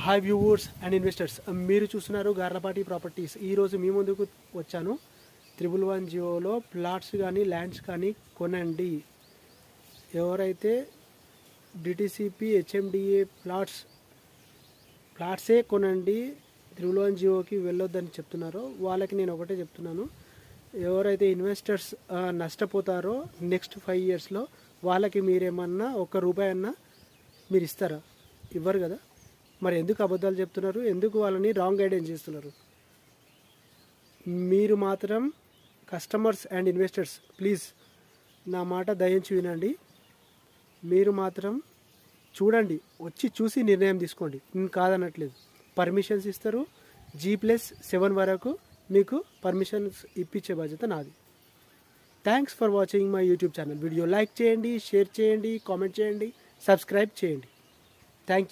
Hi viewers and investors, మీరు చూస్తున్నారు Garlapati properties. ఈరోజు మీ ముందుకు వచ్చాను. 111 జియోలో ప్లాట్స్ కానీ ల్యాండ్స్ కానీ కొనండి. ఎవరైతే డిటిసిపి హెచ్ఎండిఏ ప్లాట్సే కొనండి, 111 జియోకి వెళ్ళొద్దని చెప్తున్నారో వాళ్ళకి నేను ఒకటే చెప్తున్నాను. ఎవరైతే ఇన్వెస్టర్స్ నష్టపోతారో నెక్స్ట్ 5 ఇయర్స్లో వాళ్ళకి మీరేమన్నా ₹1 అన్నా మీరు ఇస్తారా? ఇవ్వరు కదా. మరి ఎందుకు అబద్ధాలు చెప్తున్నారు? ఎందుకు వాళ్ళని రాంగ్ గైడెన్స్ చేస్తున్నారు? మీరు మాత్రం కస్టమర్స్ అండ్ ఇన్వెస్టర్స్ ప్లీజ్ నా మాట దయించి వినండి. మీరు మాత్రం చూడండి, వచ్చి చూసి నిర్ణయం తీసుకోండి. నేను కాదనట్లేదు. పర్మిషన్స్ ఇస్తారు. G+7 వరకు మీకు పర్మిషన్స్ ఇప్పించే బాధ్యత నాది. Thanks for watching my YouTube channel. Video like చేయండి, షేర్ చేయండి, కామెంట్ చేయండి, సబ్స్క్రైబ్ చేయండి. Thank you.